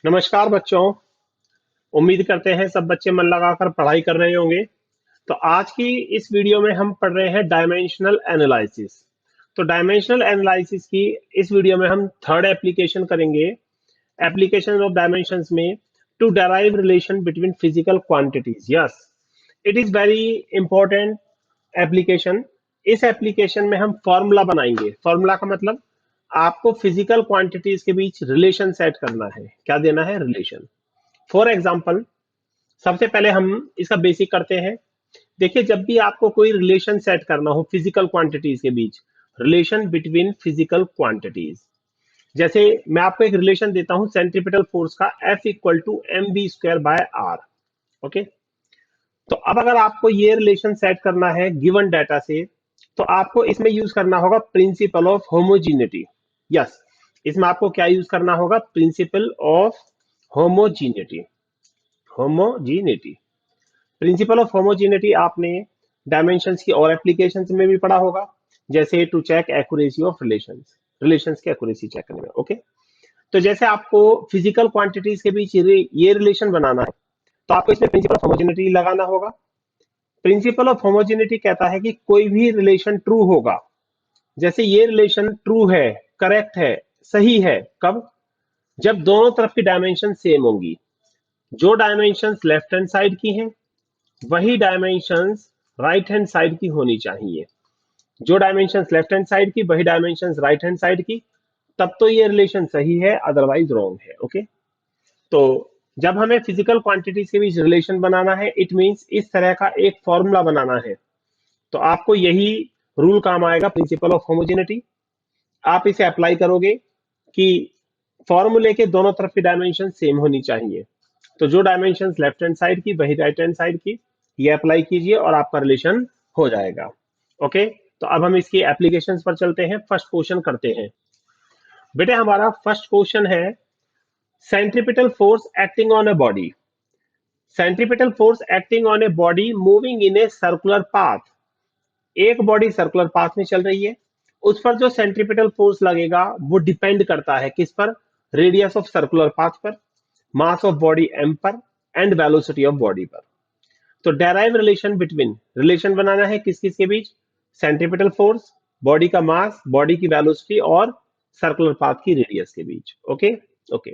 नमस्कार बच्चों। उम्मीद करते हैं सब बच्चे मन लगाकर पढ़ाई कर रहे होंगे। तो आज की इस वीडियो में हम पढ़ रहे हैं डायमेंशनल एनालिसिस। तो डायमेंशनल एनालिसिस की इस वीडियो में हम थर्ड एप्लीकेशन करेंगे। एप्लीकेशन ऑफ डायमेंशंस में to derive relation between physical quantities. Yes, it is very important application. इस एप्लीकेशन में हम फॉर्मूला बनाएंगे। फॉर्मूला का मतलब आपको फिजिकल क्वांटिटीज के बीच रिलेशन सेट करना है। क्या देना है? रिलेशन। फॉर एग्जाम्पल, सबसे पहले हम इसका बेसिक करते हैं। देखिए, जब भी आपको कोई रिलेशन सेट करना हो फिजिकल क्वांटिटीज के बीच, रिलेशन बिटवीन फिजिकल क्वांटिटीज, जैसे मैं आपको एक रिलेशन देता हूं सेंट्रीपिटल फोर्स का, F equal to m b square by r. Okay, तो अब अगर आपको ये रिलेशन सेट करना है गिवन डाटा से, तो आपको इसमें यूज करना होगा प्रिंसिपल ऑफ होमोजीनिटी। यस, इसमें आपको क्या यूज करना होगा? Principle of homogeneity. Homogeneity, principle of homogeneity आपने डायमेंशंस की और एप्लीकेशंस में भी पढ़ा होगा, जैसे to check accuracy of relations, relations की एक्यूरेसी चेक करने में। ओके, तो जैसे आपको फिजिकल क्वांटिटीज के बीच ये रिलेशन बनाना है, तो आपको इसमें प्रिंसिपल ऑफ होमोजीनिटी लगाना होगा। प्रिंसिपल ऑफ होमोजीनिटी कहता है कि कोई भी रिलेशन ट्रू होगा। जैसे ये रिलेशन ट्रू है, करेक्ट है, सही है, कब? जब दोनों तरफ की डायमेंशन सेम होंगी। जो डायमेंशंस लेफ्ट हैंड साइड की हैं, वही डायमेंशंस राइट हैंड साइड की होनी चाहिए। जो डायमेंशंस लेफ्ट हैंड साइड की, वही डायमेंशंस राइट हैंड साइड की, तब तो ये रिलेशन सही है, अदरवाइज रॉन्ग है। ओके, तो जब हमें फिजिकल क्वांटिटीज के बीच रिलेशन बनाना है, इट मींस इस तरह का एक फॉर्मूला बनाना है। तो आपको यही रूल काम आएगा, प्रिंसिपल ऑफ होमोजेनिटी। आप इसे अप्लाई करोगे कि फॉर्मूले के दोनों तरफ की डायमेंशन सेम होनी चाहिए। तो जो डायमेंशन लेफ्ट हैंड साइड की, वही राइट हैंड साइड की, ये अप्लाई कीजिए और आपका रिलेशन हो जाएगा। ओके, तो अब हम इसकी एप्लीकेशंस पर चलते हैं। फर्स्ट क्वेश्चन करते हैं। बेटे, हमारा फर्स्ट क्वेश्चन है centripetal force acting on a body. Centripetal force acting on a body moving in a circular path. एक बॉडी सर्कुलर पाथ में चल रही है, उस पर जो सेंट्रीपिटल फोर्स लगेगा वो डिपेंड करता है किस पर? रेडियस ऑफ सर्कुलर पाथ पर, मास ऑफ बॉडी m पर, एंड वेलोसिटी ऑफ बॉडी पर। तो डेराइव रिलेशन बिटवीन, रिलेशन बनाना है किस किस के बीच? सेंट्रीपिटल फोर्स, बॉडी का मास, बॉडी की वेलोसिटी और सर्कुलर पाथ की रेडियस के बीच। ओके ओके,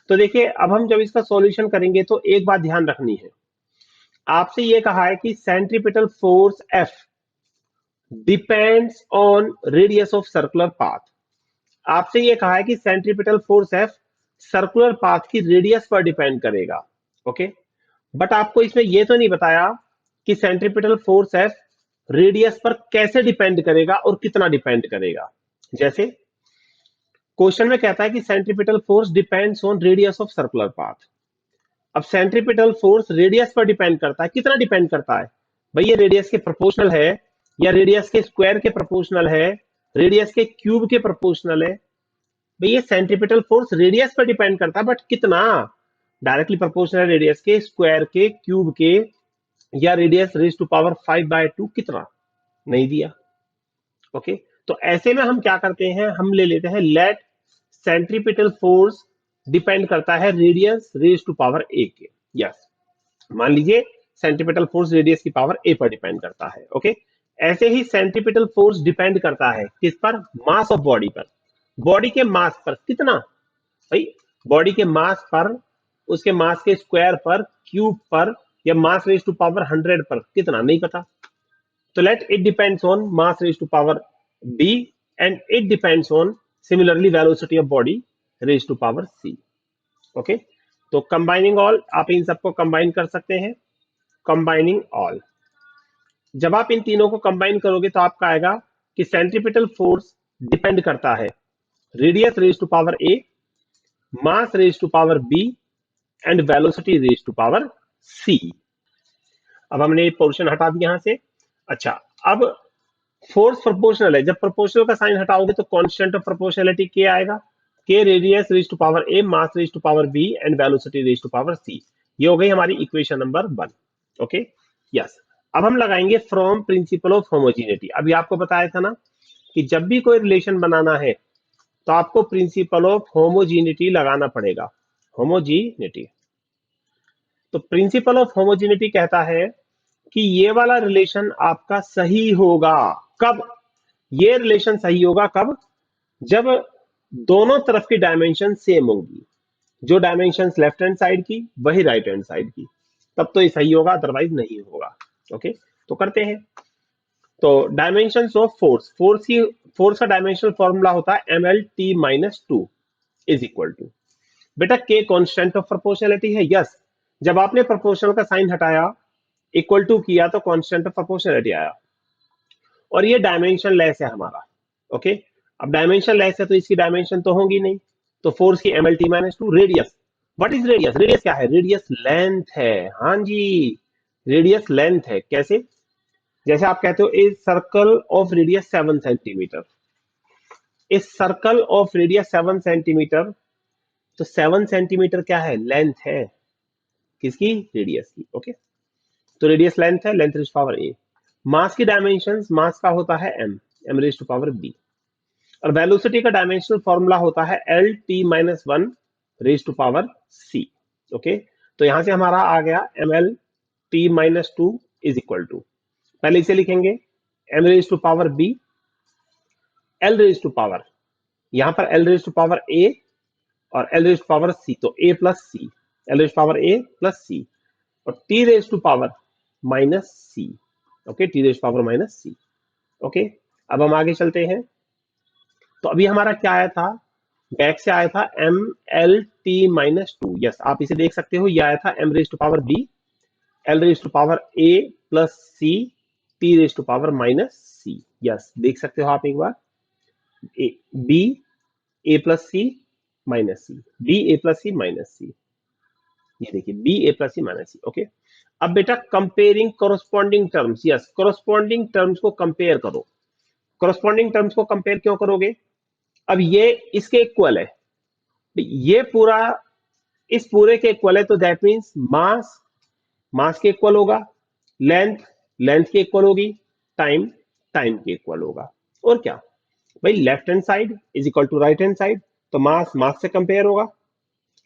तो देखिए, अब हम जब इसका सॉल्यूशन करेंगे तो एक बात ध्यान रखनी है। आपसे ये कहा है कि centripetal force F depends on radius of circular path. आपसे ये कहा है कि centripetal force F circular path की रेडियस पर डिपेंड करेगा। ओके, बट आपको इसमें यह तो नहीं बताया कि सेंट्रीपिटल फोर्स F रेडियस पर कैसे डिपेंड करेगा और कितना डिपेंड करेगा। जैसे क्वेश्चन में कहता है कि centripetal force depends on radius of circular path. अब सेंट्रीपिटल फोर्स रेडियस पर डिपेंड करता है, कितना डिपेंड करता है? भाई, ये रेडियस के प्रोपोर्शनल है, या रेडियस के स्क्वायर के प्रोपोर्शनल है, रेडियस के क्यूब के प्रोपोर्शनल है? भाई, ये सेंट्रीपिटल फोर्स रेडियस पर डिपेंड करता है, बट कितना? डायरेक्टली प्रोपोर्शनल रेडियस के, स्क्वायर के, क्यूब के, या रेडियस रेज टू पावर 5/2, कितना? नहीं दिया। ओके, तो ऐसे में हम क्या करते हैं, हम ले लेते हैं लेट सेंट्रीपिटल फोर्स डिपेंड करता है radius raise to power A के। यस, मान लीजिए सेंट्रीपिटल फोर्स रेडियस की पावर ए पर डिपेंड करता है। ओके, ऐसे ही सेंट्रीपिटल फोर्स डिपेंड करता है किस पर? मास ऑफ बॉडी पर। बॉडी के मास पर कितना? भाई, बॉडी के मास पर, उसके मास के स्क्वायर पर, क्यूब पर, या मास रेज टू पावर 100 पर, कितना? नहीं पता। तो let it depends on mass raise to power b, and it depends on similarly velocity of body raise to power c। Okay, तो कंबाइनिंग ऑल, आप इन सबको कंबाइन कर सकते हैं। कंबाइनिंग ऑल, जब आप इन तीनों को कंबाइन करोगे तो आपका आएगा कि सेंट्रीपिटल फोर्स डिपेंड करता है radius raise to power a, mass raise to power b, and velocity raise to power c। अब हमने पोर्शन हटा दिया यहां से। अच्छा, अब फोर्स प्रोपोर्शनल है, जब प्रोपोर्शनल का साइन हटाओगे तो कांस्टेंट ऑफ प्रोपोर्शनलिटी के आएगा, K radius raise to power A, mass raise to power B, and velocity raise to power C. ये हो गई हमारी इक्वेशन नंबर 1। ओके, यस, अब हम लगाएंगे फ्रॉम प्रिंसिपल ऑफ होमोजीनिटी। अभी आपको बताया था ना कि जब भी कोई रिलेशन बनाना है तो आपको प्रिंसिपल ऑफ होमोजीनिटी लगाना पड़ेगा। होमोजीनिटी। तो प्रिंसिपल ऑफ होमोजीनिटी कहता है कि ये वाला रिलेशन आपका सही होगा कब? ये रिलेशन सही होगा कब? जब दोनों तरफ की डायमेंशन सेम होंगी, जो डायमेंशन लेफ्ट हैंड साइड की वही राइट हैंड साइड की, तब तो ये सही होगा, अदरवाइज नहीं होगा। ओके, तो करते हैं। तो डायमेंशन ऑफ फोर्स, फोर्स का डायमेंशनल फॉर्मूला होता है mlt-2 इज इक्वल टू, बेटा के कांस्टेंट ऑफ प्रोपोर्शनलिटी है। यस, जब आपने प्रोपोर्शनल का साइन हटाया, इक्वल टू किया, तो कांस्टेंट ऑफ प्रोपोर्शनलिटी आया, और ये डायमेंशन लेस है हमारा। ओके, अब डायमेंशन लेस है तो इसकी डायमेंशन तो होंगी नहीं, तो फोर्स की mlt-2। Radius, what is radius? Radius क्या है? रेडियस लेंथ है। हाँ जी, रेडियस लेंथ है। कैसे? जैसे आप कहते हो a circle of radius 7 centimetre, इस सर्कल ऑफ रेडियस 7 सेंटीमीटर, तो 7 सेंटीमीटर क्या है? लेंथ है। किसकी? रेडियस की। ओके, तो रेडियस लेंथ है, length raise to power A. Mass की डायमेंशन, मास का होता है m, m raise to power B. और वेलोसिटी का डायमेंशनल फॉर्मूला होता है LT-1 raise to power c. Okay, तो यहां से हमारा आ गया MLT-2 इज इक्वल टू, पहले इसे लिखेंगे m raise to power B, L raise to power, यहां पर L raise to power A और L raise to power C, तो A plus C, L raise to power A plus सी, और T raise to power minus C. Okay, T raise to power minus C. Okay, अब हम आगे चलते हैं। तो अभी हमारा क्या आया था? बैक से आया था MLT-2। यस, आप इसे देख सकते हो, ये आया था m raise to power b, L raise to power a plus C, T raise to power minus C. Yes, देख सकते हो आप एक बार, b a plus C minus C, b a plus C minus C, ये देखिए b a plus C minus C. Okay, अब बेटा comparing corresponding terms. Yes, corresponding terms को कंपेयर करो। कोरोस्पॉन्डिंग टर्म्स को कंपेयर क्यों करोगे? अब ये इसके इक्वल है, ये पूरा इस पूरे के इक्वल है, तो दैट मींस मास मास के इक्वल होगा, लेंथ लेंथ के इक्वल होगी, टाइम टाइम के इक्वल होगा। और क्या भाई, left hand side is equal to right hand side, तो मास मास से कंपेयर होगा,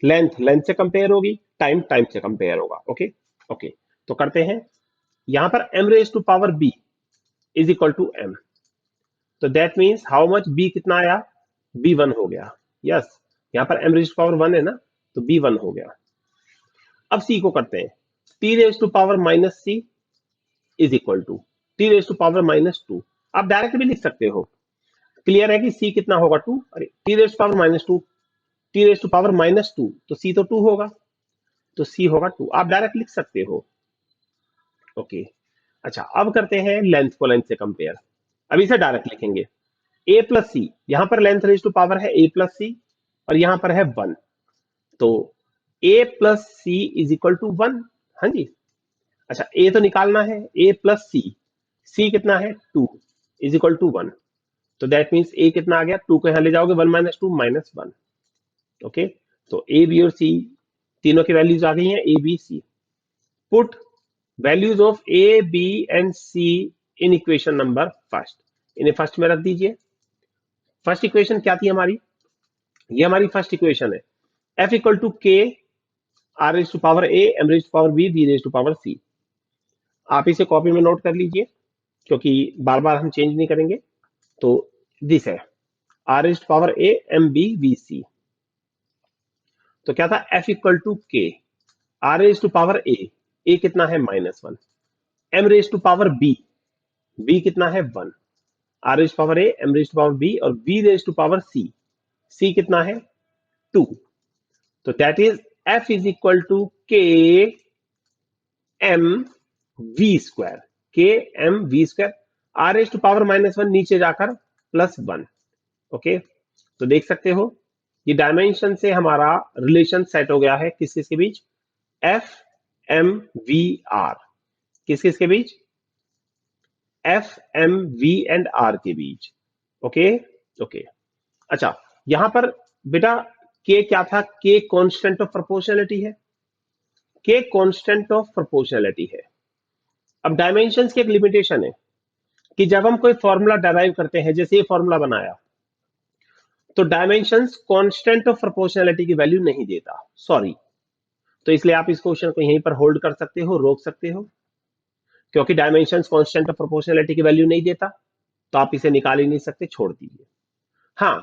लेंथ लेंथ से कंपेयर होगी, टाइम टाइम से कंपेयर होगा। ओके, ओके, तो करते हैं। यहां पर m raise to power b is equal to m, तो that means how much b कितना आया? b1 हो गया। यस, यहां पर m रेज टू पावर 1 है ना, तो b1 हो गया। अब c को करते हैं। t raise to power minus c is equal to T raise to power -2। आप डायरेक्ट भी लिख सकते हो, क्लियर है कि c कितना होगा? 2। अरे, t raise to power -2, t raise to power -2, तो c तो 2 होगा, तो c होगा 2। आप डायरेक्ट लिख सकते हो। ओके, अच्छा, अब करते हैं लेंथ को लेंथ से कंपेयर। अब इसे डायरेक्ट लिखेंगे a प्लस सी, यहां पर लेंथ रेज टू पावर है a प्लस सी, और यहां पर है 1, तो a plus C is equal to 1। हाँ जी, अच्छा, a तो निकालना है, a प्लस सी, c कितना है? 2 इज इक्वल टू 1, तो दैट मीन्स a कितना आ गया? 2 को यहां ले जाओगे, 1 माइनस 2 -1। ओके, तो a b और c तीनों की वैल्यूज आ गई हैं, a b c। Put values of a b and c in equation number first, इन्हें फर्स्ट में रख दीजिए। फर्स्ट इक्वेशन क्या थी हमारी? ये हमारी फर्स्ट इक्वेशन है, f equal to k r raise to power a m raise to power b b raise to power c। आप इसे कॉपी में नोट कर लीजिए, क्योंकि बार बार हम चेंज नहीं करेंगे। तो दिस है r raise to power a m b v c। तो क्या था? f equal to k r raise to power a कितना है? -1, m raise to power b कितना है? 1, r raise to power a m raise to power b, और b raise to power c कितना है? 2। तो that is f is equal to k m v square, k m v square, r raise to power -1 नीचे जाकर +1। Okay, तो देख सकते हो ये डायमेंशन से हमारा रिलेशन सेट हो गया है, किस किस के बीच? एफ एम वी आर, किस किस के बीच? F M we and are के बीच। ओके, ओके, अच्छा, यहां पर बेटा के क्या था? के कांस्टेंट ऑफ प्रोपोर्शनलिटी है, के कांस्टेंट ऑफ प्रोपोर्शनलिटी है। अब डायमेंशंस की एक लिमिटेशन है कि जब हम कोई फॉर्मूला डराइव करते हैं, जैसे ये फॉर्मूला बनाया, तो डायमेंशंस कांस्टेंट ऑफ प्रोपोर्शनैलिटी की वैल्यू नहीं देता, सॉरी। तो इसलिए आप इस क्वेश्चन को यहीं पर होल्ड कर सकते हो, रोक सकते हो, क्योंकि डायमेंशंस कांस्टेंट ऑफ प्रोपोर्शनैलिटी की वैल्यू नहीं देता, तो आप इसे निकाल ही नहीं सकते, छोड़ दीजिए। हाँ,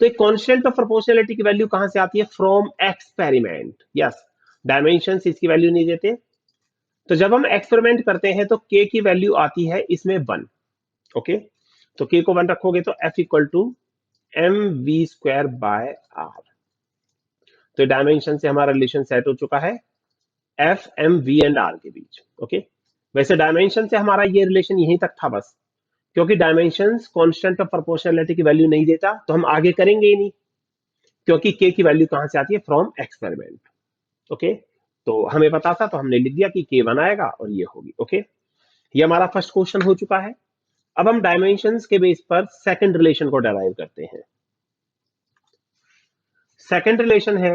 तो एक कांस्टेंट ऑफ प्रोपोर्शनैलिटी की वैल्यू कहां से आती है? From experiment. यस, डायमेंशंस इसकी वैल्यू नहीं देते, तो जब हम एक्सपेरिमेंट करते हैं तो k की वैल्यू आती है इसमें 1। ओके, तो k को 1 रखोगे तो f equal to m v square by r. तो डायमेंशन से हमारा रिलेशन सेट हो चुका है f M we and are के बीच। ओके, वैसे डायमेंशन से हमारा ये रिलेशन यहीं तक था बस, क्योंकि डायमेंशंस कांस्टेंट ऑफ प्रोपोर्शनैलिटी की वैल्यू नहीं देता, तो हम आगे करेंगे ही नहीं, क्योंकि k की वैल्यू कहां से आती है? From experiment. ओके, तो हमें पता था, तो हमने लिख दिया कि k1 आएगा और ये होगी। ओके, ये हमारा फर्स्ट क्वेश्चन हो चुका है। अब हम डायमेंशंस के बेस पर सेकंड रिलेशन को डेराइव करते हैं। सेकंड रिलेशन है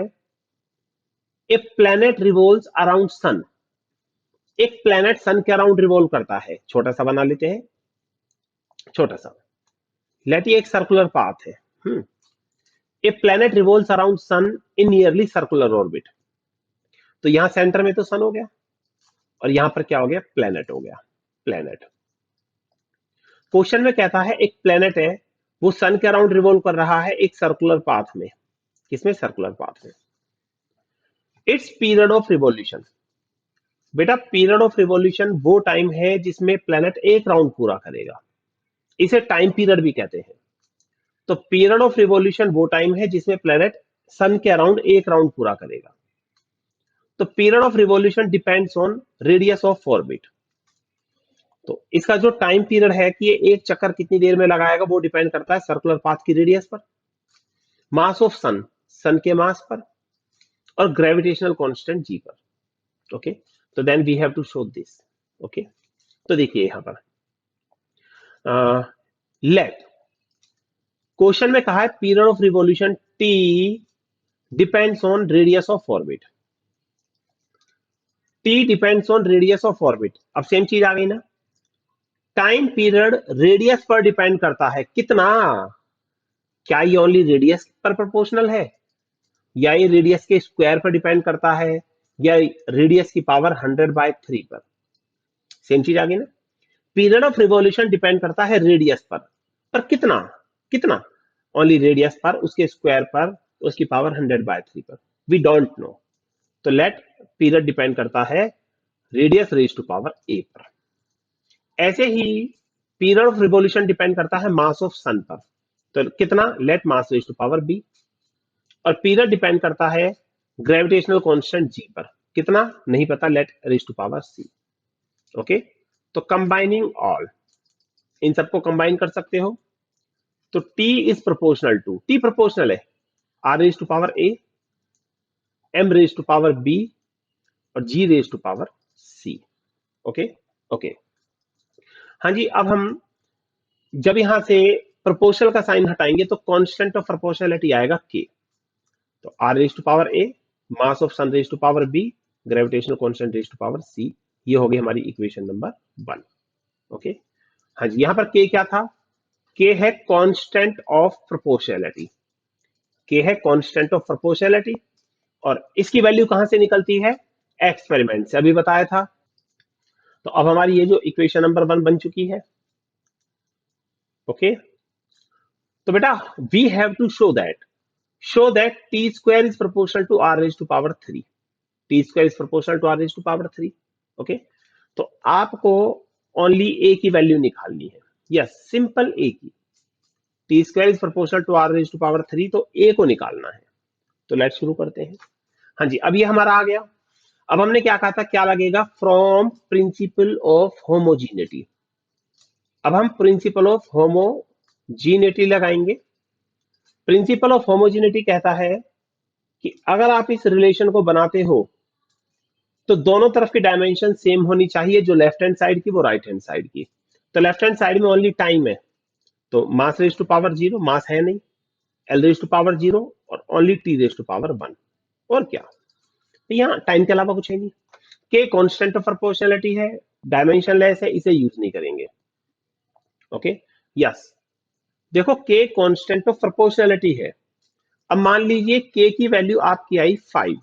ए प्लैनेट रिवॉल्व्स अराउंड सन। एक प्लैनेट सन के अराउंड रिवॉल्व करता है, छोटा सा बना लेते हैं, छोटा सा, लेट ये एक सर्कुलर पाथ है। A planet revolves around sun in nearly circular orbit. तो यहां सेंटर में तो सन हो गया, और यहां पर क्या हो गया? प्लैनेट हो गया, प्लैनेट। क्वेश्चन में कहता है एक प्लैनेट है, वो सन के अराउंड रिवॉल्व कर रहा है एक सर्कुलर पाथ में। किसमें? सर्कुलर पाथ में। It's period of revolution. बेटा, पीरियड ऑफ रिवॉल्यूशन वो टाइम है जिसमें प्लैनेट एक राउंड पूरा करेगा, इसे टाइम पीरियड भी कहते हैं। तो पीरियड ऑफ रिवॉल्यूशन वो टाइम है जिसमें प्लैनेट सन के अराउंड एक राउंड पूरा करेगा। तो period of revolution depends on radius of orbit. तो इसका जो टाइम पीरियड है कि ये एक चक्कर कितनी देर में लगाएगा, वो डिपेंड करता है सर्कुलर पाथ की रेडियस पर, मास ऑफ सन, सन के मास पर, और ग्रेविटेशनल कांस्टेंट जी पर। ओके, तो then we have to show this. Okay, तो देखिए यहां पर लेट क्वेश्चन में कहा है period of revolution t depends on radius of orbit. T depends on radius of orbit. अब सेम चीज आ गई ना, टाइम पीरियड रेडियस पर डिपेंड करता है। कितना? क्या ये ओनली रेडियस पर प्रोपोर्शनल है, या ये रेडियस के स्क्वायर पर डिपेंड करता है, या रेडियस की पावर 100/3 पर? सेम चीज आ गई ना। पीरियड ऑफ रिवॉल्यूशन डिपेंड करता है रेडियस पर कितना? कितना? ओनली रेडियस पर, उसके स्क्वायर पर, उसकी पावर 100/3 पर। वी डोंट नो, तो लेट पीरियड डिपेंड करता है radius raise to power a पर। ऐसे ही पीरियड ऑफ रिवॉल्यूशन डिपेंड करता है मास ऑफ सन पर, तो कितना? Let mass raise to power B. और पीरियड डिपेंड करता है ग्रेविटेशनल कांस्टेंट जी पर, कितना? नहीं पता, let raise to power c. Okay, तो कंबाइनिंग ऑल, इन सबको कंबाइन कर सकते हो। तो t is proportional to, t proportional है r raise to power a, m raise to power b, और g raise to power c। Okay, okay, हाँ जी। अब हम जब यहां से प्रोपोर्शनल का साइन हटाएंगे तो कांस्टेंट ऑफ प्रोपोर्शनलिटी आएगा k। तो r raise to power a, mass of sun raise to power b, gravitational constant raise to power c। ये होगी हमारी इक्वेशन नंबर 1। ओके, हाँ जी, यहां पर k क्या था? k है कांस्टेंट ऑफ प्रोपोर्शनलिटी। k है कांस्टेंट ऑफ प्रोपोर्शनलिटी, और इसकी वैल्यू कहां से निकलती है? एक्सपेरिमेंट से, अभी बताया था। तो अब हमारी ये जो इक्वेशन नंबर 1 बन चुकी है। ओके, तो बेटा we have to show that t square is proportional to r raise to power 3। T square is proportional to r raise to power 3। Okay, तो आपको ओनली a की वैल्यू निकालनी है। यस, सिंपल a की। T square is proportional to r raise to power 3, तो a को निकालना है। तो लेट शुरू करते हैं। हाँ जी, अब ये हमारा आ गया। अब हमने क्या कहा था, क्या लगेगा? From principal of homogeneity. अब हम प्रिंसिपल ऑफ होमोजीनिटी लगाएंगे। प्रिंसिपल ऑफ होमोजीनिटी कहता है कि अगर आप इस रिलेशन को बनाते हो तो दोनों तरफ की डायमेंशन सेम होनी चाहिए, जो लेफ्ट हैंड साइड की वो राइट हैंड साइड की। तो लेफ्ट हैंड साइड में ओनली टाइम है, तो mass raise to power 0, mass है नहीं, एल रेज टू पावर 0, और only t raise to power 1। और क्या? तो यहाँ टाइम के अलावा कुछ है नहीं। के कांस्टेंट ऑफ प्रोपोर्शनलिटी है, डायमेंशनलेस है, इसे यूज नहीं करेंगे। Okay, yes. देखो के कांस्टेंट ऑफ प्रोपोर्शनैलिटी है। अब मान लीजिए के की वैल्यू आपकी आई 5।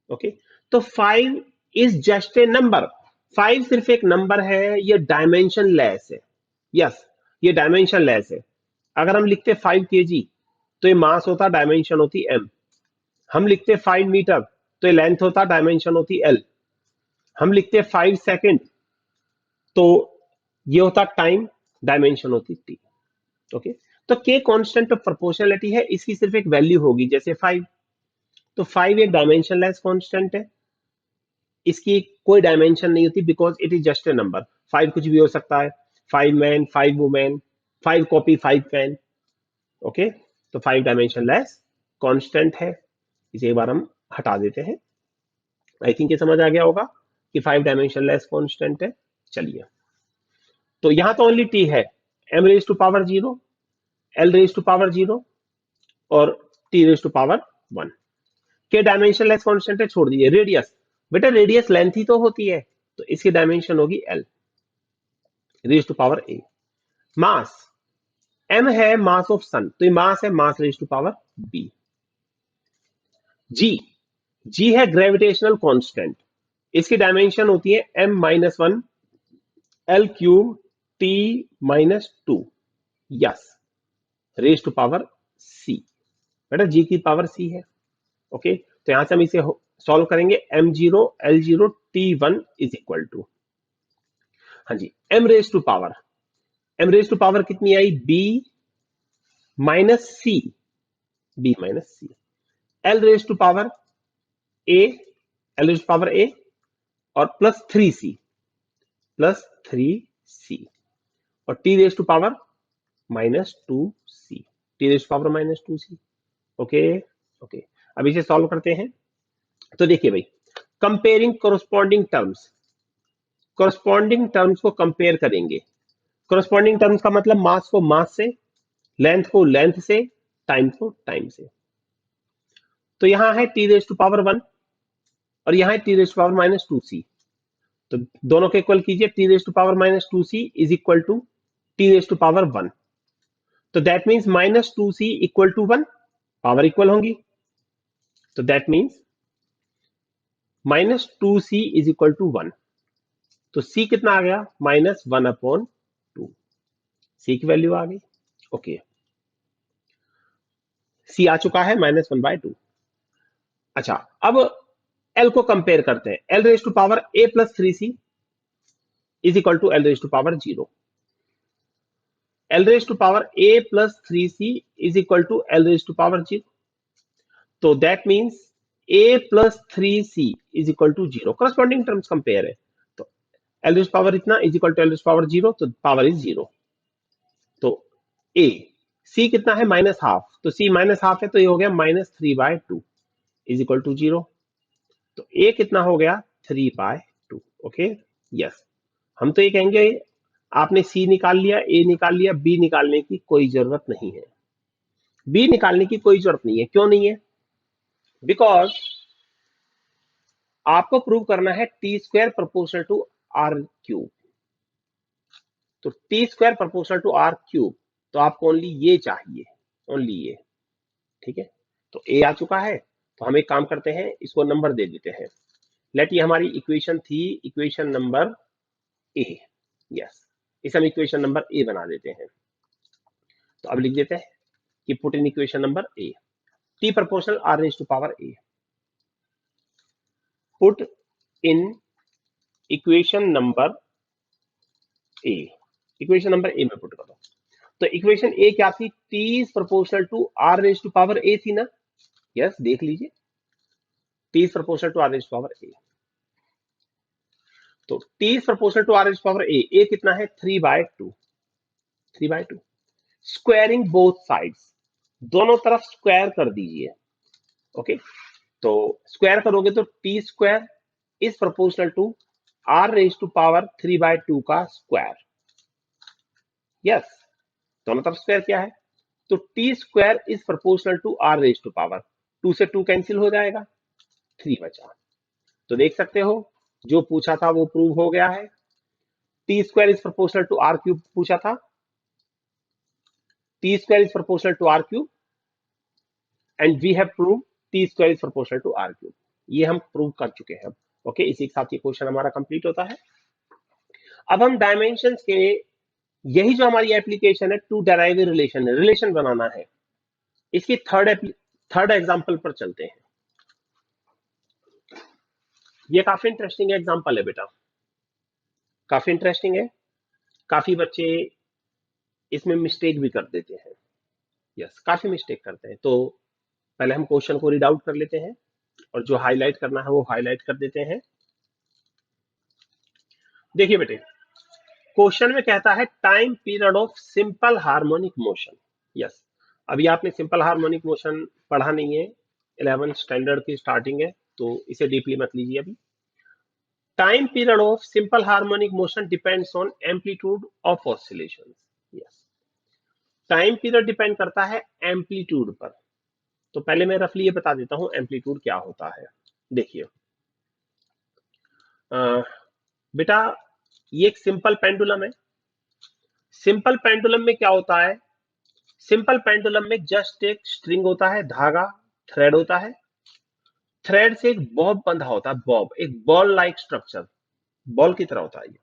ओके, तो 5 इज जस्ट ए नंबर। 5 सिर्फ एक नंबर है, ये डायमेंशन लेस है। यस, ये डायमेंशन लेस है। अगर हम लिखते 5 kg तो ये मास होता, डायमेंशन होती m। हम लिखते 5 मीटर तो ये लेंथ होता, डायमेंशन होती l। हम लिखते 5 सेकेंड तो ये होता टाइम, डायमेंशन होती t। ओके, तो k कांस्टेंट ऑफ प्रोपोर्शनैलिटी है, इसकी सिर्फ एक वैल्यू होगी जैसे 5। तो 5 एक डायमेंशनलेस कांस्टेंट है, इसकी कोई डायमेंशन नहीं होती because it is just a number. 5 कुछ भी हो सकता है, 5 man, 5 women, 5 copy, 5 pen. Okay, तो 5 डायमेंशनलेस कांस्टेंट है। इसे एक बार हम हटा देते हैं। आई थिंक ये समझ आ गया होगा कि 5 डायमेंशनलेस कांस्टेंट है। चलिए, तो यहां तो ओनली टी है, m⁻�0, l⁻�0 और t⁻1। के डायमेंशनलेस कांस्टेंट है, छोड़ दीजिए। रेडियस, बेटा रेडियस लेंथ ही तो होती है, तो इसकी डायमेंशन होगी l raise to power a। Mass, m है मास ऑफ सन, तो ये मास है, mass raise to power b। g, g है ग्रेविटेशनल कांस्टेंट, इसकी डायमेंशन होती है m-1 l³ t-2। Yes, raise to power c। बेटा g की पावर c है। ओके, तो यहां से हम इसे सॉल्व करेंगे। m0 l0 t1 is equal to, हाँ जी, m रेज टू पावर कितनी आई, b minus C, L raise to power A, L raise to power A और प्लस 3c और T raise to power -2c, T raise to power -2c। Okay, okay, अब इसे solve करते हैं। तो देखिए भाई, कंपेयरिंग कोरोस्पॉन्डिंग टर्म्स को कंपेयर करेंगे। कोरोस्पॉन्डिंग टर्म्स का मतलब मास को मास से, लेंथ को लेंथ से, टाइम को टाइम से। तो यहां है टी रेज टू पावर 1 और यहां है T raise to power -2c। तो दोनों के इक्वल कीजिए, T raise to power -2c is equal to T raise to power 1। तो that means -2c equal to 1, power equal होंगी। तो that means -2c is equal to 1। तो c कितना आ गया, -1/2। c की वैल्यू आ गई। ओके, c आ चुका है -1/2। अच्छा, अब l को कंपेयर करते हैं। l raise to power a plus 3c is equal to l raise to power 0। l raise to power a plus 3c is equal to l raise to power 0। तो that means a plus 3c is equal to 0। Corresponding terms compare है, तो l raise power इतना is equal to l raise power 0, तो power is 0। तो a, c कितना है, -½ तो c -½ है, तो ये हो गया -3/2 इज इक्वल टू 0। तो a कितना हो गया, 3/2। ओके, यस, हम तो ये कहेंगे आपने c निकाल लिया, a निकाल लिया, b निकालने की कोई जरूरत नहीं है। b निकालने की कोई जरूरत नहीं है, क्यों नहीं है, बिकॉज आपको प्रूव करना है t² प्रोपोर्शनल टू r³। तो t² प्रोपोर्शनल टू r³, तो आपको ओनली ये चाहिए, ओनली ये। ठीक है, तो a आ चुका है, तो हम एक काम करते हैं, इसको नंबर दे देते हैं। लेट, ये हमारी इक्वेशन थी, इक्वेशन नंबर a। यस, इसे हम इक्वेशन नंबर a बना देते हैं। तो अब लिख देते हैं कि put in equation number a, t proportional r raise to power a, put in equation number a, equation number a में पुट करो। तो इक्वेशन a क्या थी, t is proportional to r raise to power a थी ना। Yes, देख लीजिए, t is proportional to r raise to power a। तो t is proportional to r raise to power a कितना है, 3/2, 3/2। स्क्वायरिंग बोथ साइड्स, दोनों तरफ square कर दीजिए। ओके, तो स्क्वायर करोगे तो t² is proportional to r raise to power 3/2 का स्क्वायर। यस, दोनों तरफ स्क्वायर किया है, तो t² is proportional to r raise to power, 2 से 2 कैंसिल हो जाएगा, 3 बचा। तो देख सकते हो, जो पूछा था वो प्रूव हो गया है। t² is proportional to r³ पूछा था, t square is proportional to r cube and we have proved t square is proportional to r cube. ये हम प्रूव कर चुके हैं. ओके, इसी के साथ ये क्वेश्चन हमारा कंप्लीट होता है. अब हम डायमेंशंस के, यही जो हमारी एप्लीकेशन है टू डेराइव रिलेशन, रिलेशन बनाना है, इसकी थर्ड एग्जांपल पर चलते हैं. ये काफी इंटरेस्टिंग एग्जांपल है बेटा, काफी इंटरेस्टिंग है. काफी बच्चे इसमें मिस्टेक भी कर देते हैं. यस, काफी मिस्टेक करते हैं. तो पहले हम क्वेश्चन को रीड आउट कर लेते हैं और जो हाईलाइट करना है वो हाईलाइट कर देते हैं. देखिए बेटे, क्वेश्चन में कहता है time period of simple harmonic motion. Yes, अभी आपने सिंपल हार्मोनिक मोशन पढ़ा नहीं है, 11th स्टैंडर्ड की स्टार्टिंग है, तो इसे डीपली मत लीजिए अभी. Time period of simple harmonic motion depends on amplitude of oscillations. Yes, time period depend करता है एम्पलीट्यूड पर. तो पहले मैं रफली ये बता देता हूं एम्पलीट्यूड क्या होता है. देखिए बेटा, ये एक सिंपल पेंडुलम है. सिंपल पेंडुलम में क्या होता है, सिंपल पेंडुलम में जस्ट एक स्ट्रिंग होता है, धागा, थ्रेड होता है. थ्रेड से एक बॉब बंधा होता है, बॉब, एक बॉल लाइक स्ट्रक्चर, बॉल की तरह होता है ये.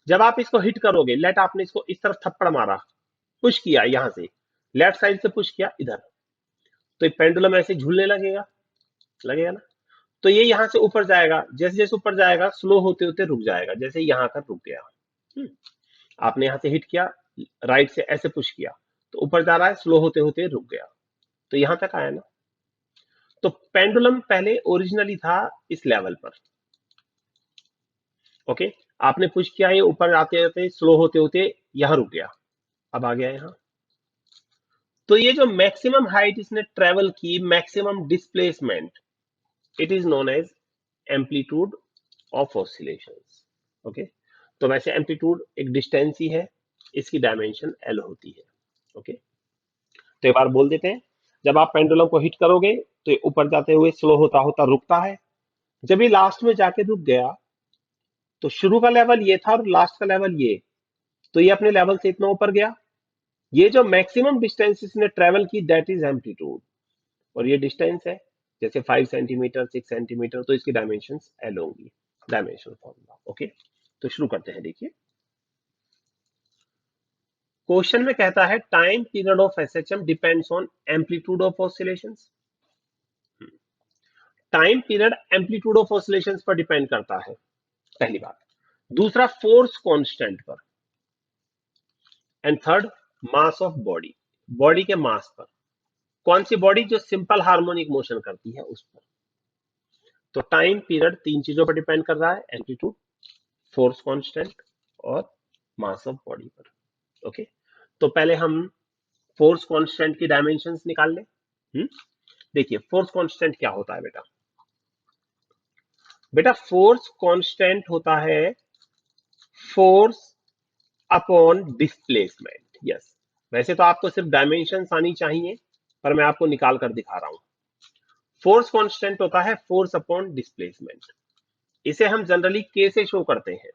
जब आप इसको हिट करोगे, लेट आपने इसको इस तरफ थप्पड़ मारा, पुश किया यहां से, लेफ्ट साइड से पुश किया इधर, तो ये पेंडुलम ऐसे झूलने लगेगा, लगेगा ना. तो ये यहां से ऊपर जाएगा, जैसे जैसे ऊपर जाएगा स्लो होते होते रुक जाएगा, जैसे यहां कर रुक गया. आपने यहां से हिट किया, राइट से ऐसे पुश किया, तो ऊपर जा रहा है, स्लो होते होते रुक गया, तो यहां तक आया ना. तो पेंडुलम पहले ओरिजिनली था इस लेवल पर. ओके, आपने पुश किया, ये ऊपर आते आते स्लो होते होते यहां रुक गया, अब आ गया यहां. तो ये जो मैक्सिमम हाइट इसने ट्रेवल की, maximum displacement, it is known as amplitude of oscillations. Okay, तो वैसे एम्पलीट्यूड एक डिस्टेंस ही है, इसकी डायमेंशन एल होती है. ओके, तो एक बार बोल देते हैं, जब आप पेंडुलम को हिट करोगे तो ये ऊपर जाते हुए स्लो होता होता रुकता है. जब ये लास्ट में जाके रुक गया, तो शुरू का लेवल ये था और लास्ट का लेवल ये, तो ये अपने लेवल से इतना ऊपर गया. ये जो मैक्सिमम डिस्टेंस इसने ट्रेवल की, दैट इज एम्पलीट्यूड. और ये डिस्टेंस है जैसे 5 सेंटीमीटर, 6 सेंटीमीटर, तो इसकी डायमेंशन एल होंगी. Dimensional formula. ओके, तो शुरू करते हैं. देखिए क्वेश्चन में कहता है time period of SHM depends on amplitude of oscillations. Time period amplitude of oscillations पर डिपेंड करता है, पहली बात. दूसरा फोर्स कांस्टेंट पर, and third mass of body, body के मास पर. कौन सी बॉडी, जो सिंपल हार्मोनिक मोशन करती है उस पर. तो टाइम पीरियड तीन चीजों पर डिपेंड कर रहा है, एम्पलीट्यूड, फोर्स कांस्टेंट और मास ऑफ बॉडी पर. ओके, तो पहले हम फोर्स कांस्टेंट की डायमेंशंस निकाल लें. देखिए फोर्स कांस्टेंट क्या होता है बेटा. बेटा फोर्स कांस्टेंट होता है फोर्स अपॉन डिस्प्लेसमेंट. यस, वैसे तो आपको सिर्फ डायमेंशंस आनी चाहिए, पर मैं आपको निकाल कर दिखा रहा हूं. फोर्स कांस्टेंट होता है फोर्स अपॉन डिस्प्लेसमेंट. इसे हम जनरली के से शो करते हैं.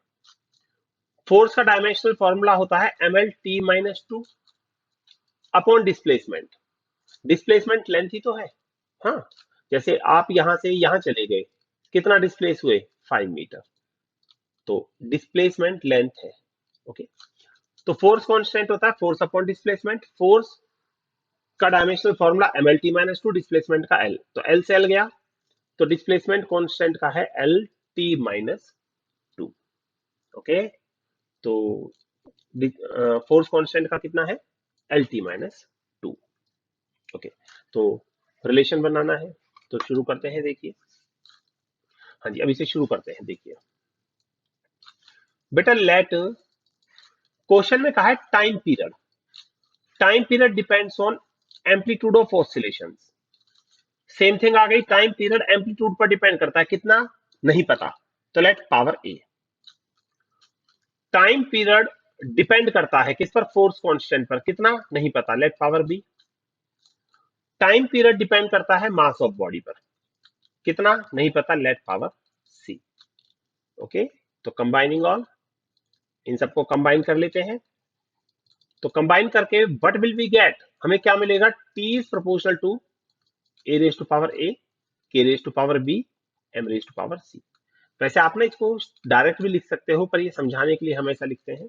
फोर्स का डायमेंशनल फॉर्मूला होता है mlt-2 upon displacement. Displacement length ही तो है. हाँ, जैसे आप यहां से यहां चले गए, कितना डिस्प्लेस हुए, 5 मीटर, तो डिस्प्लेसमेंट लेंथ है. ओके, तो फोर्स कांस्टेंट होता है फोर्स अपॉन डिस्प्लेसमेंट. फोर्स का डायमेंशनल फॉर्मूला mlt-2, डिस्प्लेसमेंट का l, तो l से l गया, तो डिस्प्लेसमेंट कांस्टेंट का है lt-2. ओके, तो फोर्स कांस्टेंट का कितना है, lt-2. ओके, तो रिलेशन बनाना है, तो शुरू करते हैं. देखिए, हाँ जी, अब इसे शुरू करते हैं. देखिए बेटा, लेट, क्वेश्चन में कहा है time period. Time period depends on amplitude of oscillations. Same thing आ गई, टाइम पीरियड एम्पलीट्यूड पर डिपेंड करता है, कितना नहीं पता, तो let power A. Time period depend करता है किस पर, फोर्स कांस्टेंट पर, कितना नहीं पता, let power b. Time period depend करता है मास ऑफ बॉडी पर, कितना नहीं पता, लेट पावर सी. ओके, तो कंबाइनिंग ऑल, इन सबको कंबाइन कर लेते हैं. तो कंबाइन करके व्हाट विल वी गेट, हमें क्या मिलेगा, T is proportional to A raise to power A, के raise to power B, M raise to power C. वैसे आपने इसको डायरेक्ट भी लिख सकते हो, पर ये समझाने के लिए हम ऐसा लिखते हैं।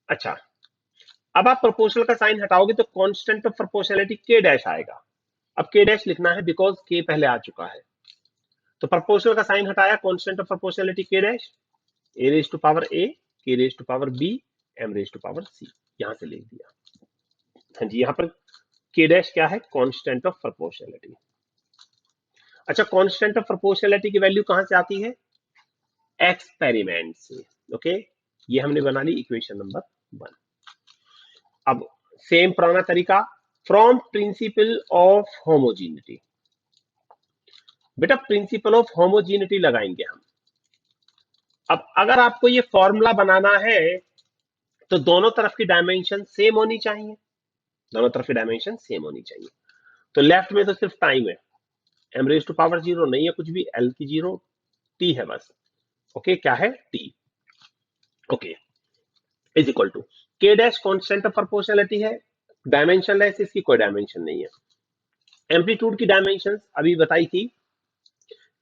अच्छा, अब आप प्रोपोर्शनल का साइन हटाओगे तो constant of proportionality K dash आएगा। अब के डैश लिखना है बिकॉज के पहले आ चुका है। तो प्रोपोर्शनल का साइन हटाया, constant of proportionality K dash, A raise to power A, के raise to power B, M raise to power C, यहां से लिख दिया। हाँ जी, यहां पर के डैश क्या है, कांस्टेंट ऑफ प्रोपोर्शनलिटी। अच्छा, कांस्टेंट ऑफ प्रोपोर्शनलिटी की वैल्यू कहां से आती है, एक्सपेरिमेंट से। ओके, ये हमने बना ली इक्वेशन नंबर 1। अब सेम पुराना तरीका, फ्रॉम प्रिंसिपल ऑफ होमोजीनिटी। बेटा प्रिंसिपल ऑफ होमोजीनिटी लगाएंगे हम। अब अगर आपको ये फॉर्मूला बनाना है तो दोनों तरफ की डायमेंशन सेम होनी चाहिए, दोनों तरफ की डायमेंशन सेम होनी चाहिए। तो लेफ्ट में तो सिर्फ टाइम है, m raise to power zero नहीं है कुछ भी, एल की जीरो, टी है बस। ओके, क्या है, t. Okay, is equal to k dash constant of proportionality है, डायमेंशन लेस, इसकी कोई डायमेंशन नहीं है। एम्पलीट्यूड की डायमेंशन अभी बताई थी,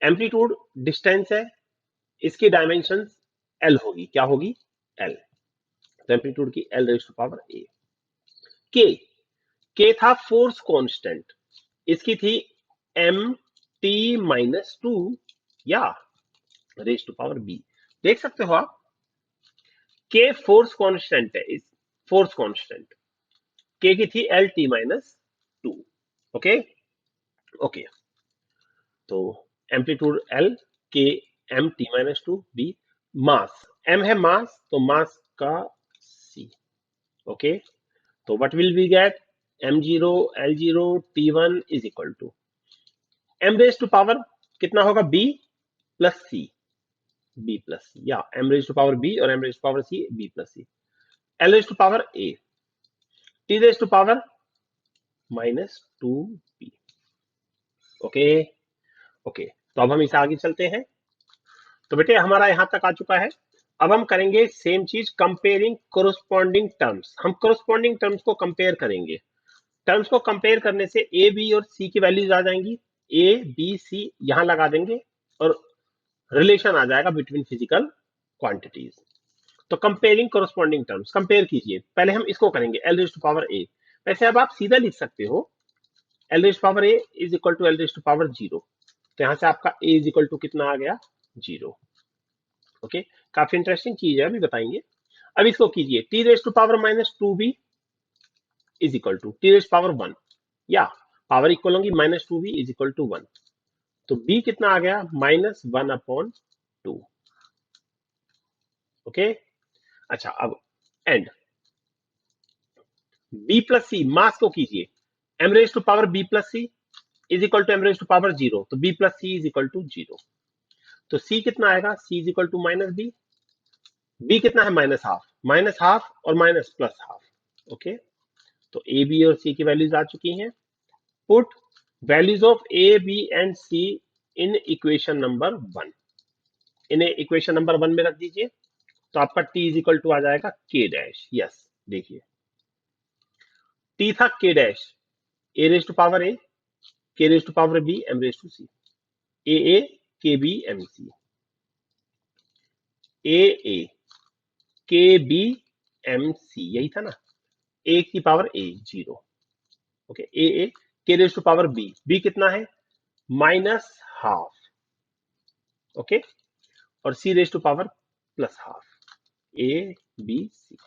एम्पलीट्यूड डिस्टेंस है, इसकी डायमेंशन एल होगी, क्या होगी, एल। तो एम्पलीट्यूड की L raise to power A. के, के था फोर्स कांस्टेंट, इसकी थी एम टी माइनस टू या रेज टू पावर बी। देख सकते हो आप, के फोर्स कांस्टेंट है, इस फोर्स कांस्टेंट के की थी L T minus two. Okay okay, तो amplitude L, K M T minus two, B mass, M है मास तो मास का सी। ओके, तो what will we get, M zero L zero T one is equal to M raise to power कितना होगा, B plus C, B plus C, या M raise to power B और M raise to power C, B plus C, L raise to power a, t raise to power minus two b. Okay okay, तो अब हम इसे आगे चलते हैं। तो बेटे हमारा यहां तक आ चुका है। अब हम करेंगे सेम चीज, कंपेयरिंग कोरोस्पॉन्डिंग टर्म्स। हम कोरोस्पॉन्डिंग टर्म्स को कंपेयर करेंगे। टर्म्स को कंपेयर करने से ए बी और सी की वैल्यूज आ जाएंगी, ए बी सी यहां लगा देंगे और रिलेशन आ जाएगा बिटवीन फिजिकल क्वांटिटीज। तो कंपेयरिंग कोरोस्पॉन्डिंग टर्म्स, कंपेयर कीजिए। पहले हम इसको करेंगे l raise to power a. वैसे अब आप सीधा लिख सकते हो, l raise to power a is equal to l raise to power zero. तो यहां से आपका ए इज इक्वल टू कितना आ गया, जीरो। ओके, काफी इंटरेस्टिंग चीज है, अभी बताएंगे। अब इसको कीजिए, T raise to power minus two B is equal to T raise power one, या पावर इक्वल होगी minus two B is equal to one. तो बी कितना आ गया, minus one upon two. Okay, अच्छा अब and B plus C, mass को कीजिए, M raise to power B plus C is equal to M raise to power zero. तो B plus C is equal to zero. तो C कितना आएगा, C is equal to minus B, B कितना है, minus half और minus plus half. Okay, तो A B और सी की वैल्यूज आ चुकी हैं। Put values of A B and C in equation number 1, इन्हें इक्वेशन नंबर 1 में रख दीजिए। तो आपका टी इज इक्वल टू आ जाएगा के डैश। यस, देखिए टी था K dash, A raise to power A, के raise to power B, M raise to C, A K B M C, A K B M C, यही था ना, a की power a zero. Okay, a के raise to power b, B कितना है, minus half. Okay, और c raise to power plus half, a b c.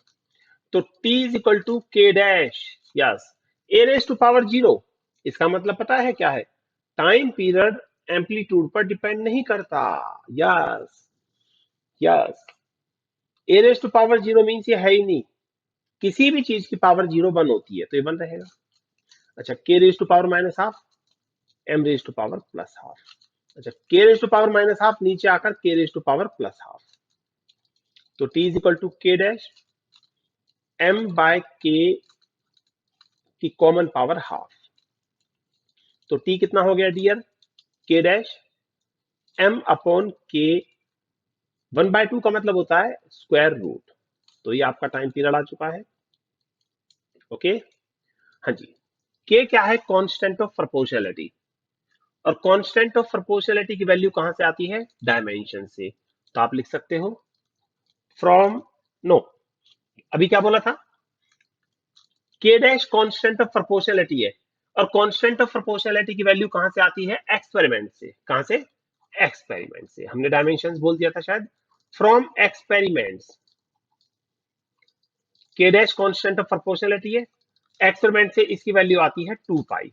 तो T is equal to k dash, yes, a raise to power zero. इसका मतलब पता है क्या है, टाइम पीरियड एम्पलीट्यूड पर डिपेंड नहीं करता। Yes yes, a raise to power zero means ये है ही नहीं, किसी भी चीज की पावर जीरो वन होती है तो ये वन रहेगा। अच्छा, k raise to power minus half, m raise to power plus half. अच्छा, k raise to power minus half नीचे आकर k raise to power plus half. तो T is equal to k dash m by k की common power half. तो t कितना हो गया dear, k dash m upon k, one by two का मतलब होता है स्क्वायर रूट। तो ये आपका टाइम पीरियड आ चुका है। ओके। हाँ जी। के क्या है? कांस्टेंट ऑफ प्रोपोर्शनैलिटी, और कांस्टेंट ऑफ प्रोपोर्शनैलिटी की वैल्यू कहां से आती है? डायमेंशन से। तो आप लिख सकते हो फ्रॉम, नो, अभी क्या बोला था? K dash constant of proportionality है, और कांस्टेंट ऑफ प्रोपोर्शनैलिटी की वैल्यू कहां से आती है? एक्सपेरिमेंट से। कहां से? एक्सपेरिमेंट से। हमने डायमेंशंस बोल दिया था शायद। From experiments k dash constant of proportionality है, एक्सपेरिमेंट से इसकी वैल्यू आती है 2 पाई।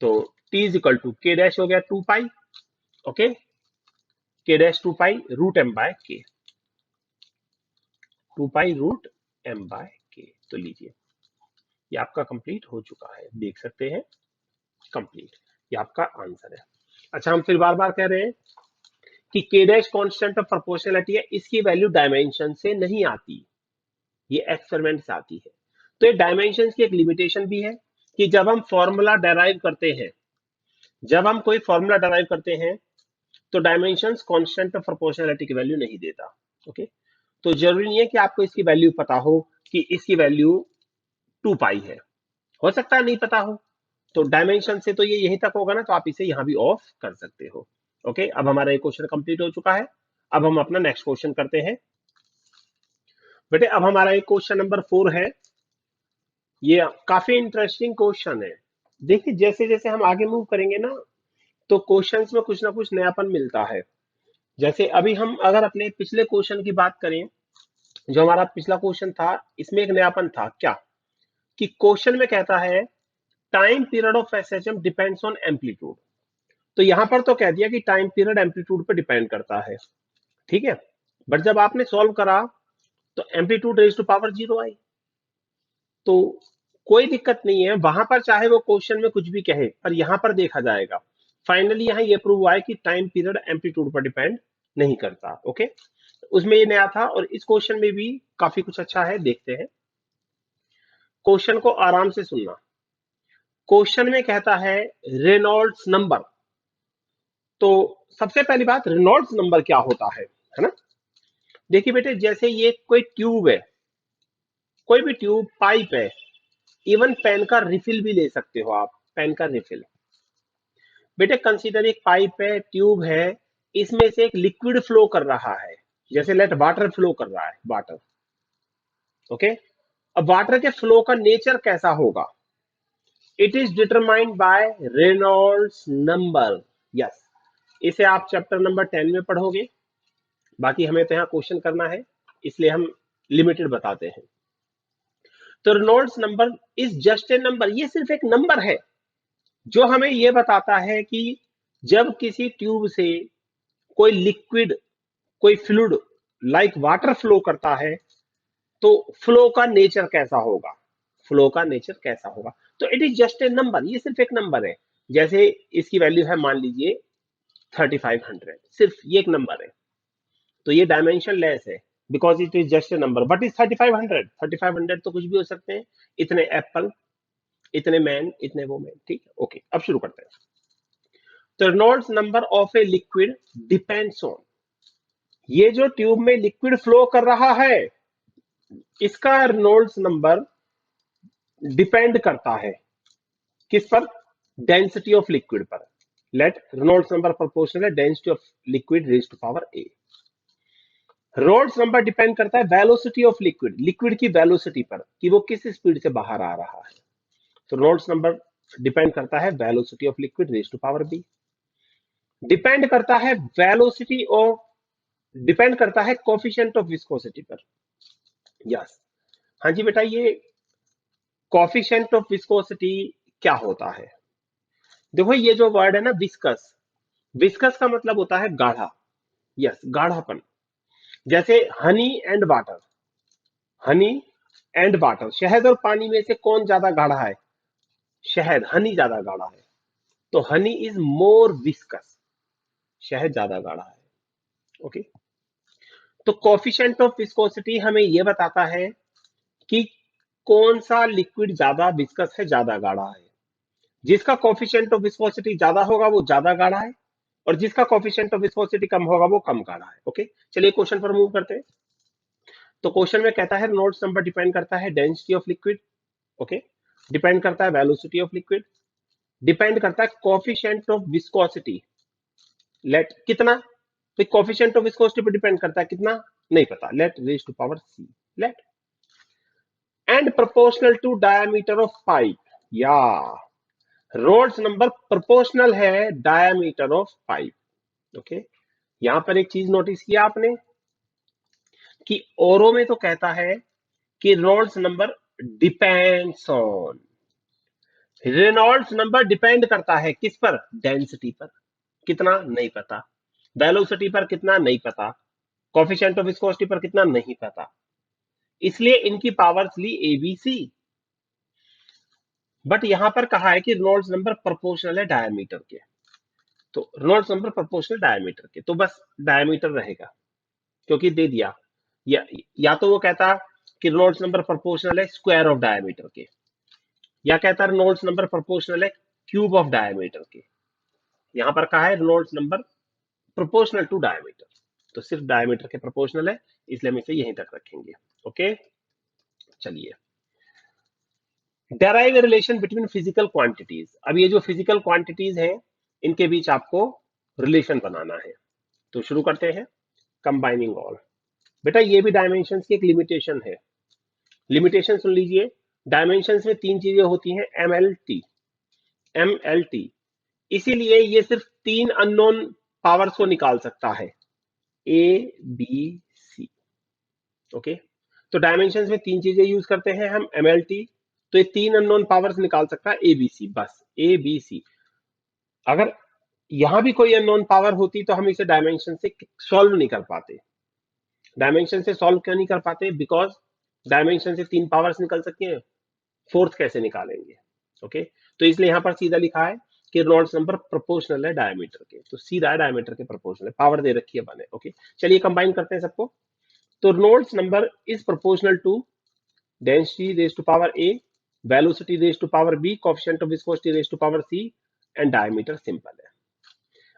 तो T is equal to k dash हो गया 2 pi, okay, k dash 2 pi root m by k, 2 pi root m by के। तो लीजिए, ये आपका कंप्लीट हो चुका है, देख सकते हैं, कंप्लीट। ये आपका आंसर है। अच्छा, हम फिर बार बार कह रहे हैं कि के डैश कांस्टेंट ऑफ प्रोपोर्शनैलिटी है, इसकी वैल्यू डायमेंशन से नहीं आती, ये एक्सपेरिमेंट से आती है। तो ये डायमेंशन की एक लिमिटेशन भी है कि जब हम फॉर्मूला डेराइव करते हैं, जब हम कोई फॉर्मूला डेराइव करते हैं, तो डायमेंशंस कांस्टेंट ऑफ प्रोपोर्शनैलिटी की वैल्यू नहीं देता। ओके, तो जरूरी नहीं है कि आपको इसकी वैल्यू पता हो कि इसकी वैल्यू 2 पाई है, हो सकता है नहीं पता हो। तो डायमेंशन से तो ये यहीं तक होगा ना, तो आप इसे यहां भी ऑफ कर सकते हो। ओके, अब हमारा ये क्वेश्चन कंप्लीट हो चुका है। अब हम अपना नेक्स्ट क्वेश्चन करते हैं। बेटे, अब हमारा एक क्वेश्चन नंबर 4 है। ये काफी इंटरेस्टिंग क्वेश्चन है। देखिए, जैसे जैसे हम आगे मूव करेंगे ना, तो क्वेश्चंस में कुछ ना कुछ नयापन मिलता है। जैसे अभी हम अगर अपने पिछले क्वेश्चन की बात करें, जो हमारा पिछला क्वेश्चन था, इसमें एक नयापन था क्या, कि क्वेश्चन में कहता है time period of SHM depends on amplitude. तो यहां पर तो कह दिया कि टाइम पीरियड एम्पलीट्यूड पर डिपेंड करता है, ठीक है। बट जब आपने सॉल्व करा, तो एम्पलीट्यूड रेज टू पावर 0 आई। तो कोई दिक्कत नहीं है, वहां पर चाहे वो क्वेश्चन में कुछ भी कहे, पर यहां पर देखा जाएगा। फाइनली यहां ये प्रूव हुआ है कि टाइम पीरियड एम्पलीट्यूड पर डिपेंड नहीं करता। ओके, उसमें ये नया था, और इस क्वेश्चन में भी काफी कुछ अच्छा है, देखते हैं। क्वेश्चन को आराम से सुनना। क्वेश्चन में कहता है रेनॉल्ड्स नंबर। तो सबसे पहली बात, रेनॉल्ड्स नंबर क्या होता है ना। देखिए बेटे, जैसे ये कोई ट्यूब है, कोई भी ट्यूब, पाइप है, इवन पेन का रिफिल भी ले सकते हो आप, पेन का रिफिल। बेटे कंसीडर एक पाइप है, ट्यूब है, इसमें से एक लिक्विड फ्लो कर रहा है, जैसे लेट वाटर फ्लो कर रहा है, वाटर। ओके, अब वाटर के फ्लो का नेचर कैसा होगा? It is determined by Reynolds number. Yes, इसे आप चैप्टर नंबर 10 में पढ़ोगे। बाकी हमें तो यहाँ क्वेश्चन करना है, इसलिए हम लिमिटेड बताते हैं। तो Reynolds number is just a number, ये सिर्फ एक नंबर है जो हमें ये बताता है कि जब किसी ट्यूब से कोई लिक्विड, कोई फ्लूइड लाइक वाटर फ्लो करता है, तो फ्लो का नेचर कैसा होगा, फ्लो का नेचर कैसा होगा। तो it is just a number, ये सिर्फ एक नंबर है। जैसे इसकी वैल्यू है, मान लीजिए 3500, सिर्फ ये एक नंबर है, तो ये डायमेंशन लेस है, because it is just a number. But is 3500, 3500 तो कुछ भी हो सकते हैं, इतने एप्पल, इतने मैन, इतने वो मैन, ठीक है। ओके, अब शुरू करते हैं। तो Reynolds number of a liquid depends on, ये जो ट्यूब में लिक्विड फ्लो कर रहा है, इसका रेनॉल्ड्स नंबर डिपेंड करता है किस पर? डेंसिटी ऑफ लिक्विड पर। लेट रेनॉल्ड्स नंबर प्रोपोर्शनल है density of liquid raise to power A. Reynolds number depend करता है वेलोसिटी ऑफ लिक्विड, लिक्विड की वेलोसिटी पर, कि वो किस स्पीड से बाहर आ रहा है। तो रेनॉल्ड्स नंबर डिपेंड करता है velocity of liquid raise to power B. Depend करता है वेलोसिटी ऑफ, डिपेंड करता है कोफिशिएंट ऑफ विस्कोसिटी पर। यस, हाँ जी बेटा, ये कोफिशिएंट ऑफ विस्कोसिटी क्या होता है? देखो, ये जो वर्ड है ना, विस्कस, विस्कस का मतलब होता है गाढ़ा। यस, गाढ़ापन। जैसे honey and water, honey and water, शहद और पानी में से कौन ज्यादा गाढ़ा है? शहद, हनी ज्यादा गाढ़ा है। तो हनी इज मोर विस्कस, शहद ज्यादा गाढ़ा है। ओके, तो कोफिशिएंट ऑफ विस्कोसिटी हमें यह बताता है कि कौन सा लिक्विड ज्यादा विस्कस है, ज्यादा गाढ़ा है। जिसका कोफिशिएंट ऑफ विस्कोसिटी ज्यादा होगा वो ज्यादा गाढ़ा है, और जिसका कोफिशिएंट ऑफ विस्कोसिटी कम होगा वो कम गाढ़ा है। ओके, चलिए क्वेश्चन पर मूव करते हैं। तो क्वेश्चन में कहता है रेनॉल्ड्स नंबर डिपेंड करता है density of liquid, okay, depend करता है वेलोसिटी ऑफ लिक्विड, डिपेंड करता है कोफिशिएंट ऑफ विस्कोसिटी, लेट कितना, तो कोफिशिएंट ऑफ विस्कोसिटी पर डिपेंड करता है कितना, नहीं पता, let raise to power C, let, and proportional to diameter of pipe, या रोल्स नंबर प्रोपोर्शनल है डायमीटर ऑफ पाइप। ओके, यहां पर एक चीज नोटिस किया आपने कि ओरो में तो कहता है कि रोल्स number depends on, Reynolds number depend करता है किस पर, डेंसिटी पर, कितना नहीं पता, वेलोसिटी पर कितना नहीं पता, कोफिशिएंट ऑफ विस्कोसिटी पर कितना नहीं पता, इसलिए इनकी पावर्स ली एबीसी। बट यहां पर कहा है कि रेनॉल्ड्स नंबर प्रोपोर्शनल है डायमीटर के, तो रेनॉल्ड्स नंबर प्रोपोर्शनल डायमीटर के, तो बस डायमीटर रहेगा, क्योंकि दे दिया, या तो वो कहता कि रेनॉल्ड्स नंबर प्रोपोर्शनल है स्क्वायर ऑफ डायमीटर के, या कहता है रेनॉल्ड्स नंबर प्रोपोर्शनल है क्यूब ऑफ डायमीटर के, यहां पर कहा है Reynolds number proportional to diameter, तो सिर्फ डायमीटर के प्रोपोर्शनल है, इसलिए हम इसे यहीं तक रखेंगे। ओके, चलिए, derive relation between physical quantities, अब ये जो फिजिकल क्वांटिटीज हैं इनके बीच आपको रिलेशन बनाना है, तो शुरू करते हैं, कंबाइनिंग ऑल। बेटा ये भी डायमेंशंस की एक लिमिटेशन है, लिमिटेशन सुन लीजिए, डायमेंशंस में तीन चीजें होती हैं, एम एल टी, इसीलिए ये सिर्फ तीन अननोन पावर्स को निकाल सकता है, ए बी सी। ओके, तो डायमेंशंस में तीन चीजें यूज करते हैं हम, एम एल टी, तो ये तीन अननोन पावर्स निकाल सकता है ए बी सी, बस ए बी सी। अगर यहां भी कोई अननोन पावर होती तो हम इसे डायमेंशन से सॉल्व नहीं कर पाते, डायमेंशन से सॉल्व क्यों नहीं कर पाते, बिकॉज डायमेंशन से तीन पावर्स निकल सकती हैं, फोर्थ कैसे निकालेंगे। ओके, तो इसलिए यहां पर सीधा लिखा है कि रेनॉल्ड्स नंबर प्रोपोर्शनल है डायमीटर के, तो सीधा डायमीटर के प्रोपोर्शनल है, पावर दे रखी है बने। ओके, चलिए कंबाइन करते हैं सबको, तो Reynolds number is proportional to density raise to power A, velocity raise to power B, coefficient of viscosity raise to power C, and diameter simple है।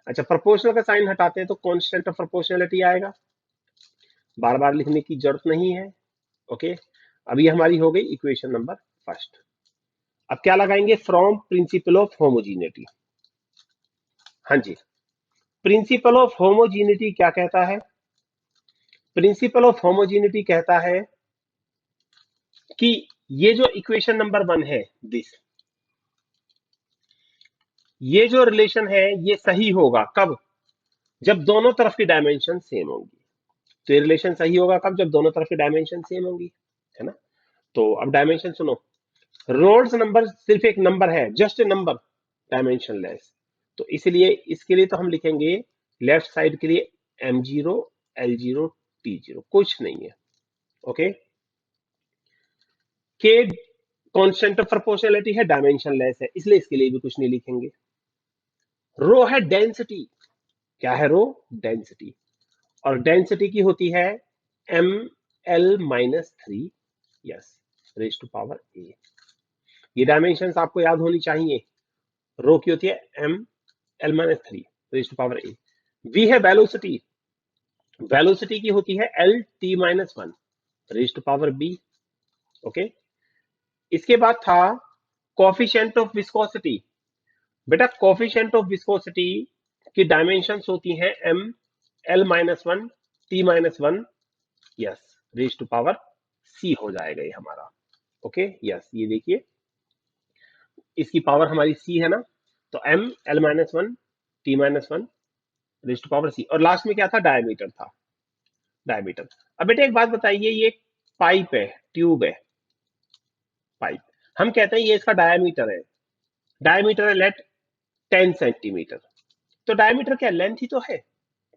अच्छा, प्रोपोर्शनल का साइन हटाते हैं तो कांस्टेंट ऑफ प्रोपोर्शनलिटी आएगा, बार बार लिखने की जरूरत नहीं है। ओके, अभी हमारी हो गई इक्वेशन नंबर फर्स्ट। अब क्या लगाएंगे, फ्रॉम प्रिंसिपल ऑफ होमोजीनिटी। हाँ जी, प्रिंसिपल ऑफ होमोजीनिटी क्या कहता है, प्रिंसिपल ऑफ होमोजीनिटी कहता है कि ये जो इक्वेशन नंबर वन है, दिस, ये जो रिलेशन है ये सही होगा कब, जब दोनों तरफ की डायमेंशन सेम होंगी, तो ये रिलेशन सही होगा कब, जब दोनों तरफ की डायमेंशन सेम होंगी, है ना। तो अब डायमेंशन सुनो, रोल्स नंबर सिर्फ एक नंबर है, just a number, dimension less, तो इसलिए इसके लिए तो हम लिखेंगे लेफ्ट साइड के लिए m0 l0 t0, कुछ नहीं है। ओके, के कांस्टेंट ऑफ प्रोपोर्शनलिटी है, डायमेंशन लेस है, इसलिए इसके लिए भी कुछ नहीं लिखेंगे। रो है डेंसिटी, क्या है रो, डेंसिटी, और डेंसिटी की होती है M L minus three, yes, raise to power a, ये डायमेंशन आपको याद होनी चाहिए, रो की होती है M L minus three raise to power a, v है वेलोसिटी, वेलोसिटी की होती है L T minus one raise to power b. Okay, इसके बाद था कोफिशिएंट ऑफ विस्कोसिटी, बेटा कोफिशिएंट ऑफ विस्कोसिटी की डायमेंशंस होती हैं M L minus one T minus one, yes, raise to power c हो जाएगा ये हमारा। ओके, यस, ये देखिए इसकी पावर हमारी सी है ना, तो M L minus one T minus one raise to power c, और लास्ट में क्या था, डायमीटर था, डायमीटर। अब बेटा एक बात बताइए, ये पाइप है, ट्यूब है, पाइप, हम कहते हैं ये इसका डायमीटर है, डायमीटर है लेट 10 सेंटीमीटर, तो डायमीटर क्या, लेंथ ही तो है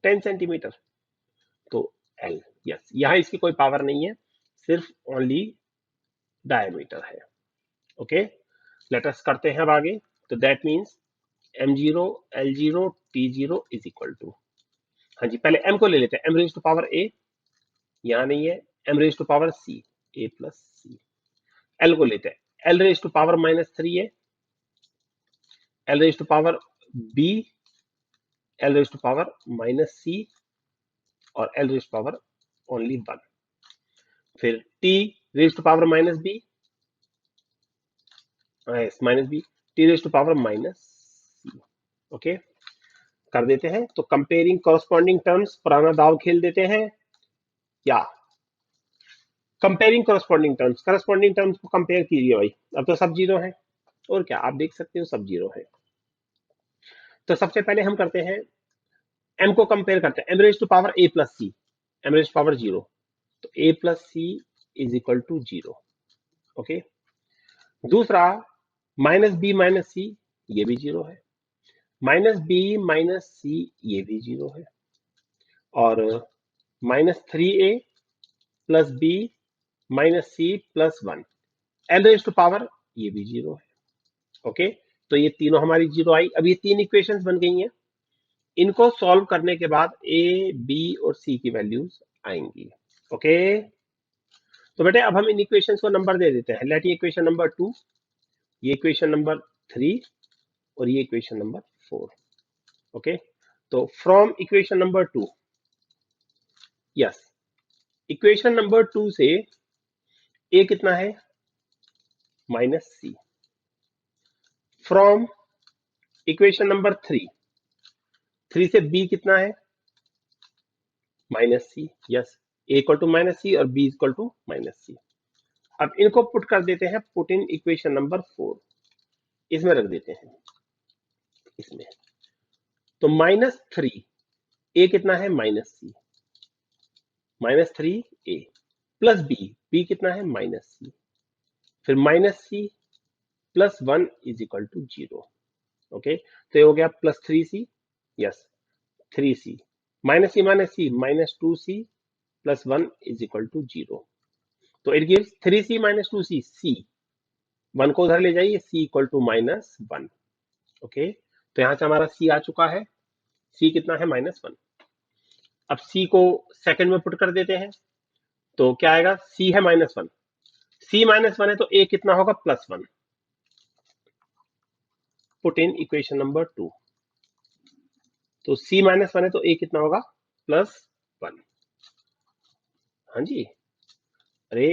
10 सेंटीमीटर, तो एल, यस, यहां इसकी कोई पावर नहीं है, सिर्फ ओनली डायमीटर है। ओके, लेट अस करते हैं अब आगे, तो that means m0 l0 t0 is equal to, हाँ जी, पहले m को ले लेते हैं, m raise to power a, यहां नहीं है, m raise to power c, a plus C, l को लेते हैं, l raise to power minus three है, l raise to power b, l raise to power minus c, और l raise to power only one, फिर t raise to power minus b, minus B T raise to power minus C. Okay, कर देते हैं। तो comparing corresponding terms, पुराना दाव खेल देते हैं, या comparing corresponding terms, corresponding terms को कंपेयर कीजिए भाई। अब तो सब जीरो है, और क्या आप देख सकते हो सब जीरो है। तो सबसे पहले हम करते हैं, m को कंपेयर करते हैं, m raise to power a plus C, m raise power zero, तो a plus C is equal to zero. Okay, दूसरा माइनस बी माइनस सी, ये भी जीरो है, माइनस बी माइनस सी, ये भी जीरो है, और minus three A plus B minus C plus one, L raise to power, ये भी जीरो है। ओके, तो ये तीनों हमारी जीरो आई। अब ये तीन इक्वेशंस बन गई हैं, इनको सॉल्व करने के बाद ए बी और सी की वैल्यूज आएंगी। ओके, तो बेटे अब हम इन इक्वेशंस को नंबर दे देते हैं। लेट ये इक्वेशन नंबर 2, ये इक्वेशन नंबर 3, और ये इक्वेशन नंबर 4। ओके, तो from equation number 2, yes, equation number 2 से ए कितना है, minus c. From equation number 3, 3 से बी कितना है, minus C. Yes, a equal to minus c और b equal to minus c. अब इनको पुट कर देते हैं, पुट इन इक्वेशन नंबर 4, इसमें रख देते हैं, इसमें। तो माइनस थ्री, ए कितना है, माइनस सी, माइनस थ्री ए, प्लस बी, बी कितना है, माइनस सी, फिर minus C plus one is equal to zero. Okay, तो ये हो गया plus three c, yes, three c, minus c minus two c plus one is equal to zero. तो it gives three c minus two c, c one को उधर ले जाइए, c equal to minus one. Okay, तो यहां से हमारा सी आ चुका है, सी कितना है, माइनस वन। अब सी को सेकंड में पुट कर देते हैं, तो क्या आएगा, सी है माइनस वन, सी माइनस वन है, तो ए कितना होगा, plus one. Put in equation number 2, तो सी माइनस वन है, तो ए कितना होगा, प्लस वन। हाँ जी, अरे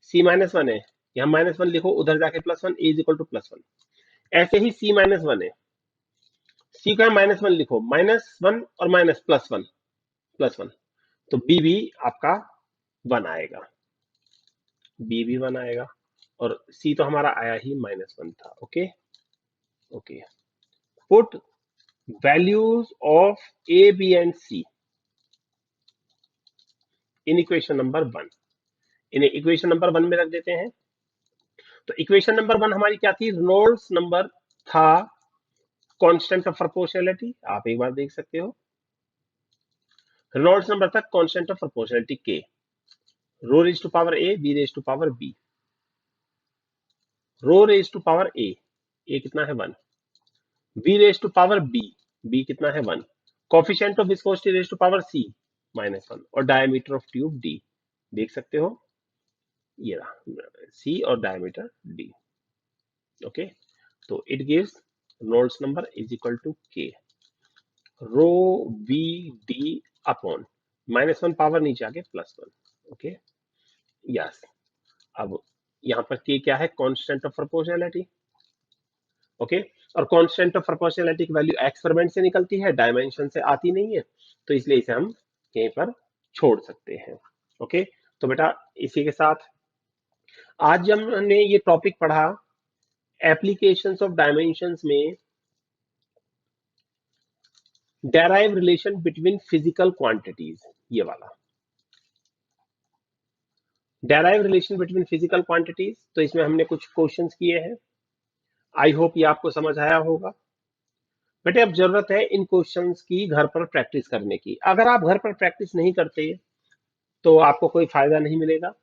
सी माइनस वन है, यहां माइनस वन लिखो, उधर जाके plus one, A is equal two plus one. ऐसे ही सी माइनस वन है, सी का माइनस वन लिखो, माइनस वन और minus plus one, plus one, तो बी भी आपका वन आएगा, बी भी वन आएगा, और सी तो हमारा आया ही माइनस वन था। Okay, okay, put values of A B and C in equation number 1, इन्हें इक्वेशन नंबर 1 में रख देते हैं। तो इक्वेशन नंबर 1 हमारी क्या थी, रेनॉल्ड्स नंबर था कांस्टेंट ऑफ प्रोपोर्शनैलिटी, आप एक बार देख सकते हो, रेनॉल्ड्स नंबर था कांस्टेंट ऑफ प्रोपोर्शनैलिटी के, rho raise to power a, b raise to power b, rho raise to power a कितना है 1, b raise to power b कितना है 1, coefficient of viscosity raise to power c minus one, और diameter of tube d, देख सकते हो, ये रहा सी और डायमीटर डी। ओके, तो it gives Reynolds number is equal to k, rho v d upon minus one power नीचे आके प्लस वन। ओके, यस, अब यहां पर के क्या है, कांस्टेंट ऑफ प्रोपोर्शनैलिटी। ओके, और कांस्टेंट ऑफ प्रोपोर्शनैलिटी की वैल्यू एक्सपेरिमेंट से निकलती है, डायमेंशन से आती नहीं है, तो इसलिए इसे हम यहीं पर छोड़ सकते हैं। ओके, तो बेटा इसी के साथ आज जब हमने ये टॉपिक पढ़ा, एप्लीकेशंस ऑफ डायमेंशंस में derive relation between physical quantities, ये वाला derive relation between physical quantities, तो इसमें हमने कुछ क्वेश्चंस किए हैं। आई होप ये आपको समझ आया होगा। बेटे अब जरूरत है इन क्वेश्चंस की घर पर प्रैक्टिस करने की। अगर आप घर पर प्रैक्टिस नहीं करते तो आपको कोई फायदा नहीं मिलेगा।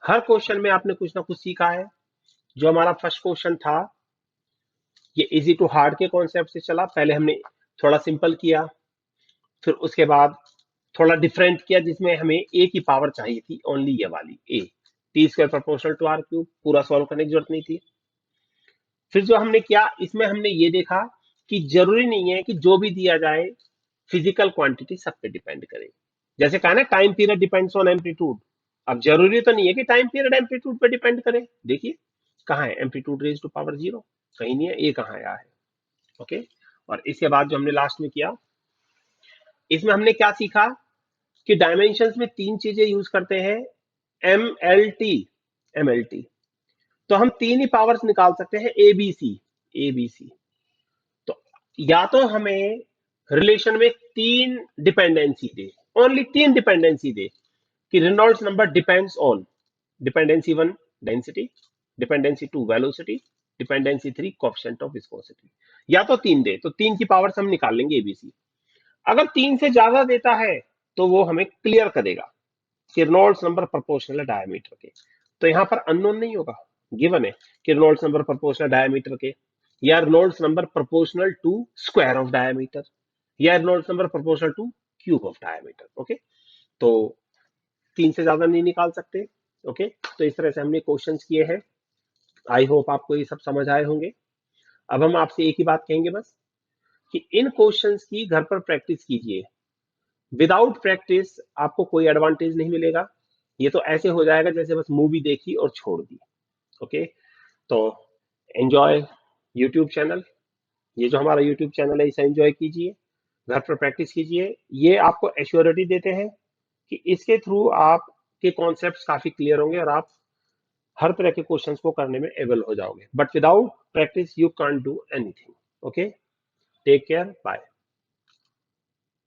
हर क्वेश्चन में आपने कुछ ना कुछ सीखा है। जो हमारा फर्स्ट क्वेश्चन था, ये इजी टू हार्ड के कॉन्सेप्ट से चला। पहले हमने थोड़ा सिंपल किया, फिर उसके बाद थोड़ा डिफरेंट किया, जिसमें हमें ए की पावर चाहिए थी, ओनली ये वाली a, T square proportional to r cube, पूरा सॉल्व करने की जरूरत नहीं थी। फिर जो हमने किया, इसमें हमने ये देखा कि जरूरी नहीं है कि जो भी दिया जाए फिजिकल क्वांटिटी सब पे डिपेंड करे। जैसे कहा ना, time period depends on amplitude. अब जरूरी तो नहीं है कि टाइम पीरियड एम्पलीट्यूड पे डिपेंड करे। देखिए, कहाँ है? एम्पलीट्यूड रेज टू पावर 0 कहीं नहीं है, ये कहाँ आया है? ओके। और इसके बाद जो हमने लास्ट में किया, इसमें हमने क्या सीखा कि डायमेंशंस में 3 चीजें यूज करते हैं, MLT। MLT तो हम 3 ही पावर्स निकाल सकते हैं, ABC। तो या तो हमें रिलेशन में 3 डिपेंडेंसी दे, ओनली 3 डिपेंडेंसी दे कि Reynolds number depends on dependency 1 density, dependency 2 velocity, dependency 3 coefficient of viscosity, या तो 3 दे तो 3 की पावर्स हम निकाल लेंगे ABC। अगर 3 से ज्यादा देता है तो वो हमें क्लियर करेगा कि रेनॉल्ड्स नंबर प्रोपोर्शनल है डायमीटर के। तो यहां पर अननोन नहीं होगा, गिवन है कि रेनॉल्ड्स नंबर प्रोपोर्शनल डायमीटर के, या Reynolds number proportional to square of diameter, या Reynolds number proportional to cube of diameter. Okay, तो 3 से ज्यादा नहीं निकाल सकते। ओके, तो इस तरह से हमने क्वेश्चंस किए हैं। आई होप आपको ये सब समझ आए होंगे। अब हम आपसे एक ही बात कहेंगे बस, कि इन क्वेश्चंस की घर पर प्रैक्टिस कीजिए। विदाउट प्रैक्टिस आपको कोई एडवांटेज नहीं मिलेगा। ये तो ऐसे हो जाएगा जैसे बस मूवी देखी और छोड़ दी। ओके, तो एंजॉय यूट्यूब चैनल। ये जो हमारा यूट्यूब चैनल है इसे एंजॉय कीजिए, घर पर प्रैक्टिस कीजिए। ये आपको एश्योरिटी देते हैं कि इसके थ्रू आपके कॉन्सेप्ट्स काफी क्लियर होंगे और आप हर तरह के क्वेश्चंस को करने में एबल हो जाओगे। But without practice you can't do anything. Okay, take care, bye.